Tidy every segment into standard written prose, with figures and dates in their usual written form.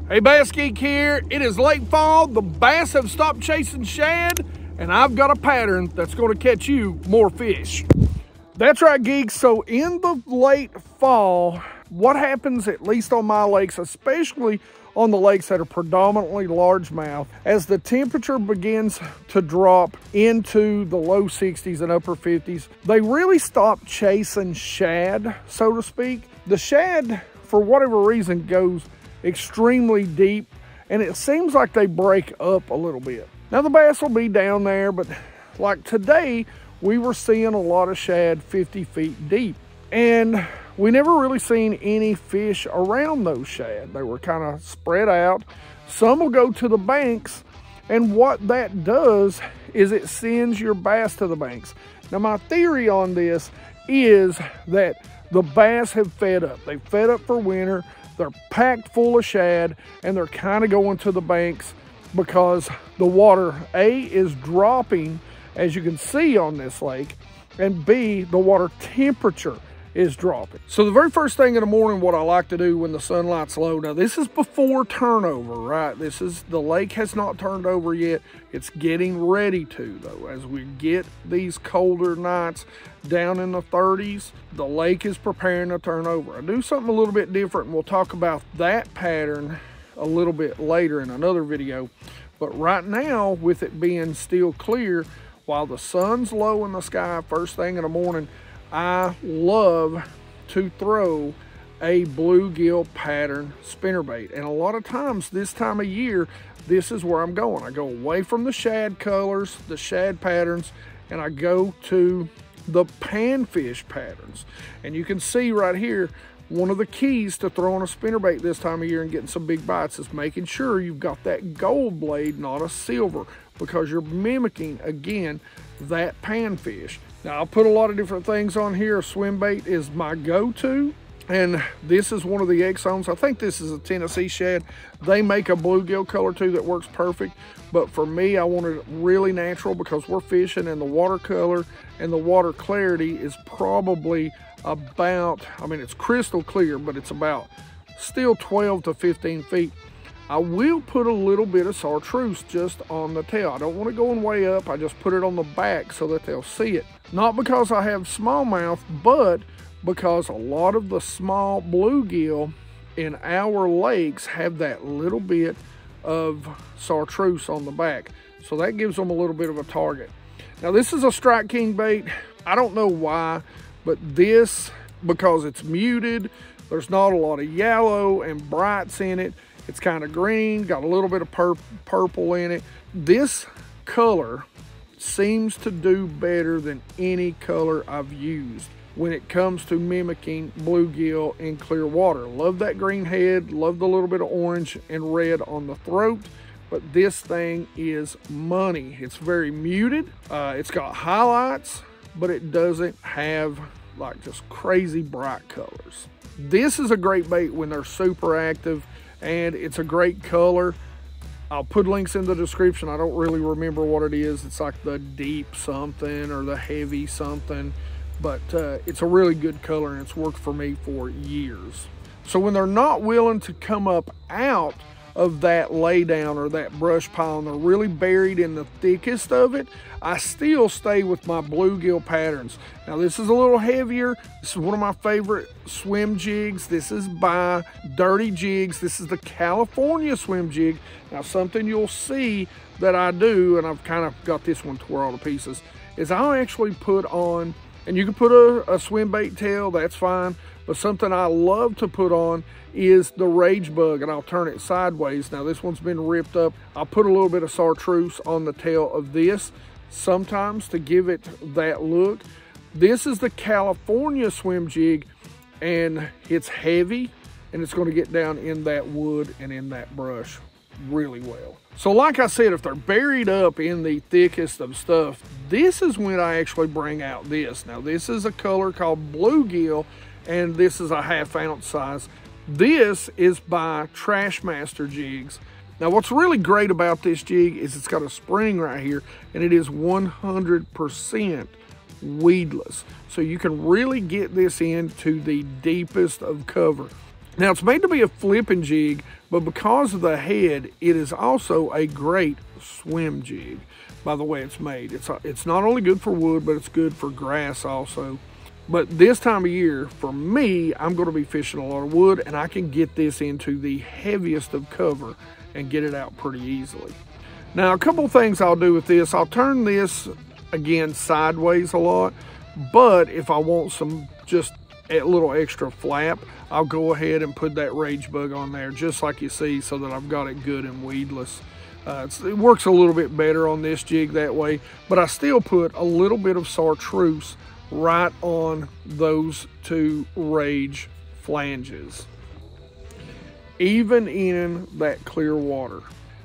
Hey, BassGeek here. It is late fall. The bass have stopped chasing shad, and I've got a pattern that's going to catch you more fish. That's right, geeks. So in the late fall, what happens, at least on my lakes, especially on the lakes that are predominantly largemouth, as the temperature begins to drop into the low 60s and upper 50s, they really stop chasing shad, so to speak. The shad, for whatever reason, goes extremely deep, and it seems like they break up a little bit. Now the bass will be down there, but like today, we were seeing a lot of shad 50 feet deep, and we never really seen any fish around those shad. They were kind of spread out. Some will go to the banks, and what that does is it sends your bass to the banks. Now my theory on this is that the bass have fed up. They've fed up for winter. They're packed full of shad, and they're kind of going to the banks because the water, A, is dropping, as you can see on this lake, and B, the water temperature is dropping. So the very first thing in the morning, what I like to do when the sunlight's low, now this is before turnover, right? The lake has not turned over yet. It's getting ready to, though. As we get these colder nights down in the 30s, the lake is preparing to turn over. I do something a little bit different, and we'll talk about that pattern a little bit later in another video. But right now, with it being still clear, while the sun's low in the sky first thing in the morning, I love to throw a bluegill pattern spinnerbait. And a lot of times this time of year, this is where I'm going. I go away from the shad colors, the shad patterns, and I go to the panfish patterns. And you can see right here, one of the keys to throwing a spinnerbait this time of year and getting some big bites is making sure you've got that gold blade, not a silver, because you're mimicking, again, that panfish. Now, I'll put a lot of different things on here. A swim bait is my go-to, and this is one of the Exxons. I think this is a Tennessee shad. They make a bluegill color too that works perfect, but for me, I want it really natural because we're fishing, and the watercolor and the water clarity is probably about, I mean, it's crystal clear, but it's about still 12 to 15 feet. I will put a little bit of chartreuse just on the tail. I don't want it going way up. I just put it on the back so that they'll see it. Not because I have smallmouth, but because a lot of the small bluegill in our lakes have that little bit of chartreuse on the back. So that gives them a little bit of a target. Now this is a Strike King bait. I don't know why, but this, because it's muted, there's not a lot of yellow and brights in it. It's kind of green, got a little bit of purple in it. This color seems to do better than any color I've used when it comes to mimicking bluegill in clear water. Love that green head, love the little bit of orange and red on the throat, but this thing is money. It's very muted. It's got highlights, but it doesn't have like just crazy bright colors. This is a great bait when they're super active, and it's a great color. I'll put links in the description. I don't really remember what it is. It's like the deep something or the heavy something, but it's a really good color, and it's worked for me for years. So when they're not willing to come up out of that laydown or that brush pile, and they're really buried in the thickest of it, I still stay with my bluegill patterns. Now this is a little heavier. This is one of my favorite swim jigs. This is by Dirty Jigs. This is the California swim jig. Now something you'll see that I do, and I've kind of got this one tore all to pieces, is I'll actually put on, and you can put a swim bait tail, that's fine, but something I love to put on is the Rage Bug, and I'll turn it sideways. Now this one's been ripped up. I'll put a little bit of chartreuse on the tail of this sometimes to give it that look. This is the California swim jig, and it's heavy, and it's going to get down in that wood and in that brush really well. So like I said, if they're buried up in the thickest of stuff, this is when I actually bring out this. Now this is a color called bluegill, and this is a 1/2 ounce size. This is by Trashmaster Jigs. Now what's really great about this jig is it's got a spring right here, and it is 100% weedless. So you can really get this into the deepest of cover. Now, it's made to be a flipping jig, but because of the head, it is also a great swim jig by the way it's made. It's not only good for wood, but it's good for grass also. But this time of year, for me, I'm going to be fishing a lot of wood, and I can get this into the heaviest of cover and get it out pretty easily. Now, a couple things I'll do with this. I'll turn this, again, sideways a lot, but if I want some just a little extra flap, I'll go ahead and put that rage bug on there, just like you see, so that I've got it good and weedless. It works a little bit better on this jig that way, but I still put a little bit of chartreuse right on those two rage flanges, even in that clear water.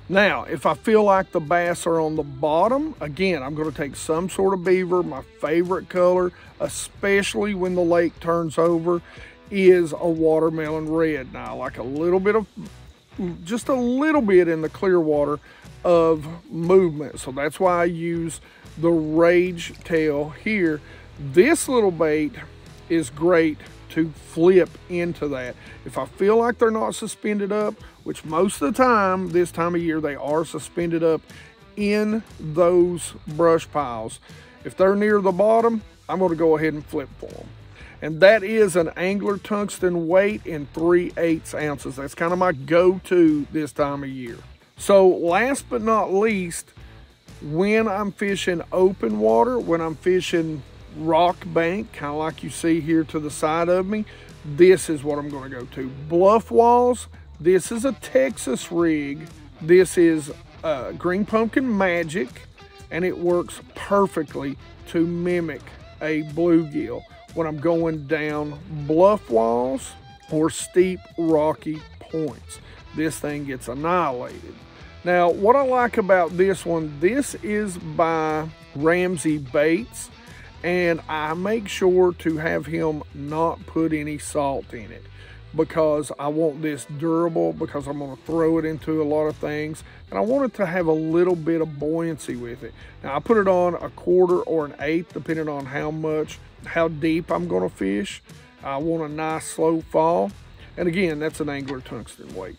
Now, if I feel like the bass are on the bottom, again, I'm going to take some sort of beaver. My favorite color, especially when the lake turns over, is a watermelon red. Now, I like a little bit of, just a little bit in the clear water of movement. So that's why I use the rage tail here. This little bait is great to flip into that. If I feel like they're not suspended up, which most of the time, this time of year, they are suspended up in those brush piles. If they're near the bottom, I'm going to go ahead and flip for them. And that is an angler tungsten weight in 3/8 ounces. That's kind of my go-to this time of year. So last but not least, when I'm fishing open water, when I'm fishing rock bank, kind of like you see here to the side of me, this is what I'm going to go to. Bluff walls, this is a Texas rig. This is Green Pumpkin Magic, and it works perfectly to mimic a bluegill when I'm going down bluff walls or steep rocky points. This thing gets annihilated. Now, what I like about this one, this is by Ramsey Baits, and I make sure to have him not put any salt in it because I want this durable, because I'm going to throw it into a lot of things, and I want it to have a little bit of buoyancy with it. Now, I put it on 1/4 or 1/8, depending on how deep I'm going to fish. I want a nice slow fall, and again, that's an angler tungsten weight.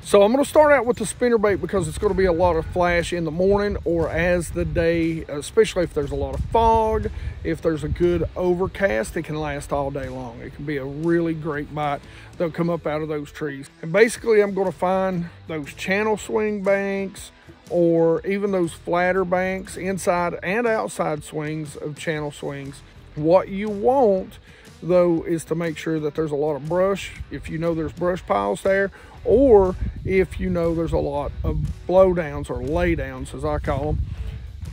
So I'm going to start out with the spinnerbait because it's going to be a lot of flash in the morning or as the day, especially if there's a lot of fog. If there's a good overcast, it can last all day long. It can be a really great bite that'll come up out of those trees. And basically, I'm going to find those channel swing banks or even those flatter banks, inside and outside swings of channel swings. What you want, though, is to make sure that there's a lot of brush, if you know there's brush piles there, or if you know there's a lot of blowdowns or laydowns, as I call them.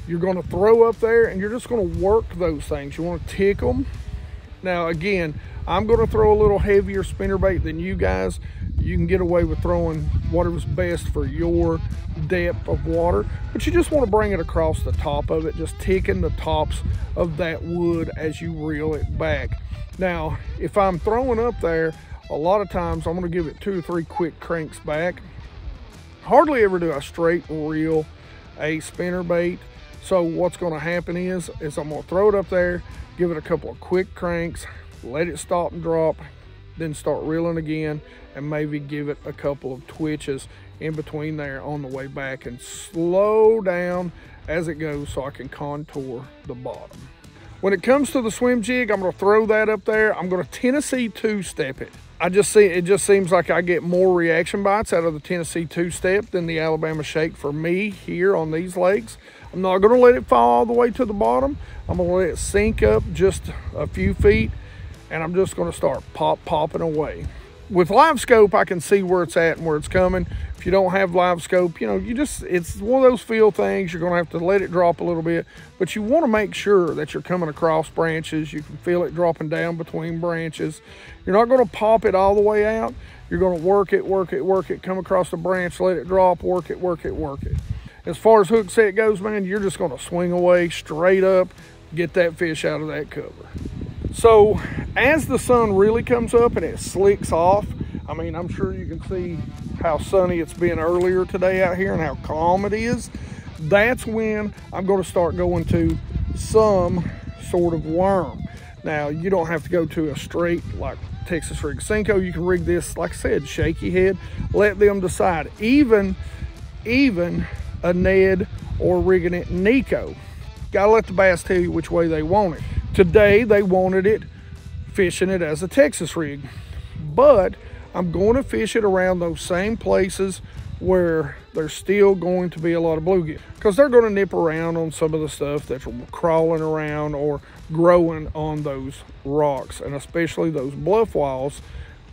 You're going to throw up there and you're just going to work those things. You want to tick them. Now, again, I'm going to throw a little heavier spinnerbait than you guys. You can get away with throwing whatever's best for your depth of water, but you just want to bring it across the top of it, just ticking the tops of that wood as you reel it back. Now, if I'm throwing up there, a lot of times I'm going to give it 2 or 3 quick cranks back. Hardly ever do I straight reel a spinnerbait. So what's going to happen is I'm going to throw it up there, give it a couple of quick cranks, let it stop and drop, then start reeling again, and maybe give it a couple of twitches in between there on the way back, and slow down as it goes so I can contour the bottom. When it comes to the swim jig, I'm going to throw that up there. I'm going to Tennessee two-step it. It just seems like I get more reaction bites out of the Tennessee two-step than the Alabama shake for me here on these lakes. I'm not going to let it fall all the way to the bottom. I'm going to let it sink up just a few feet, and I'm just going to start popping away. With live scope, I can see where it's at and where it's coming. If you don't have live scope, you know, it's one of those feel things. You're going to have to let it drop a little bit, but you want to make sure that you're coming across branches. You can feel it dropping down between branches. You're not going to pop it all the way out. You're going to work it, come across the branch, let it drop, work it. As far as hook set goes, man, you're just going to swing away straight up, get that fish out of that cover. So as the sun really comes up and it slicks off, I mean, I'm sure you can see how sunny it's been earlier today out here and how calm it is. That's when I'm going to start going to some sort of worm. Now, you don't have to go to a straight, like Texas rig Senko. You can rig this, like I said, shaky head. Let them decide. Even a Ned or rigging it Nico. Gotta let the bass tell you which way they want it. Today they wanted it fishing it as a Texas rig, but I'm going to fish it around those same places where there's still going to be a lot of bluegill, because they're going to nip around on some of the stuff that's crawling around or growing on those rocks, and especially those bluff walls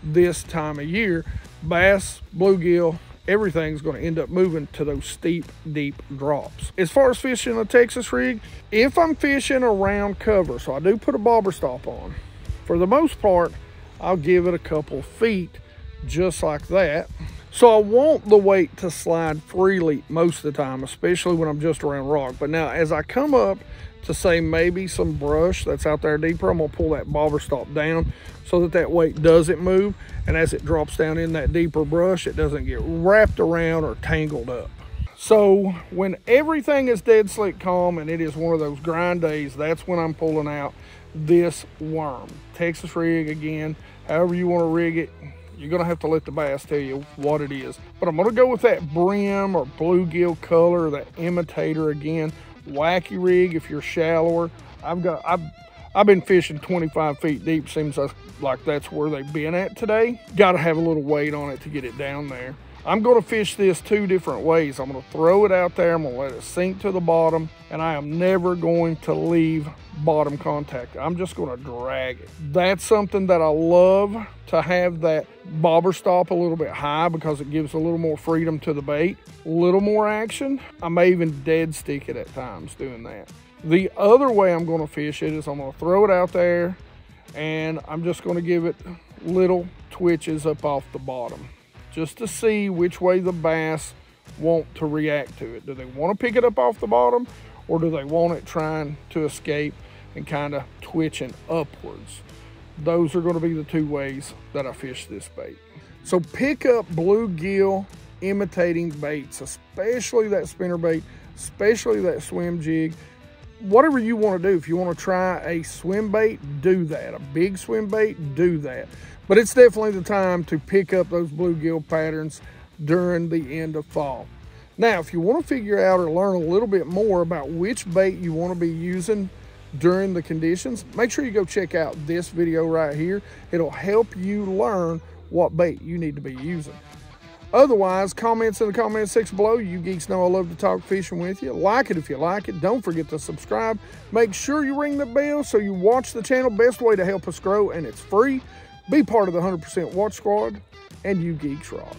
this time of year. Bass, bluegill, everything's going to end up moving to those steep, deep drops. As far as fishing a Texas rig, if I'm fishing around cover, so I do put a bobber stop on, for the most part, I'll give it a couple feet just like that. So I want the weight to slide freely most of the time, especially when I'm just around rock. But now as I come up to say maybe some brush that's out there deeper, I'm gonna pull that bobber stop down so that that weight doesn't move. And as it drops down in that deeper brush, it doesn't get wrapped around or tangled up. So when everything is dead slick calm and it is one of those grind days, that's when I'm pulling out this worm. Texas rig again, however you want to rig it, you're gonna have to let the bass tell you what it is. But I'm gonna go with that brim or bluegill color, that imitator again. Wacky rig if you're shallower. I've been fishing 25 feet deep, seems like that's where they've been at today. Gotta have a little weight on it to get it down there. I'm gonna fish this two different ways. I'm gonna throw it out there, I'm gonna let it sink to the bottom, and I am never going to leave bottom contact. I'm just gonna drag it. That's something that I love, to have that bobber stop a little bit high, because it gives a little more freedom to the bait, a little more action. I may even dead stick it at times doing that. The other way I'm gonna fish it is I'm gonna throw it out there, and I'm just gonna give it little twitches up off the bottom, just to see which way the bass want to react to it. Do they want to pick it up off the bottom, or do they want it trying to escape and kind of twitching upwards? Those are going to be the two ways that I fish this bait. So pick up bluegill imitating baits, especially that spinner bait, especially that swim jig. Whatever you want to do. If you want to try a swim bait, do that. A big swim bait, do that. But it's definitely the time to pick up those bluegill patterns during the end of fall. Now, if you want to figure out or learn a little bit more about which bait you want to be using during the conditions, make sure you go check out this video right here. It'll help you learn what bait you need to be using. Otherwise, comments in the comment section below. You geeks know I love to talk fishing with you. Like it if you like it. Don't forget to subscribe. Make sure you ring the bell so you watch the channel. Best way to help us grow, and it's free. Be part of the 100% Watch Squad, and you geeks rock.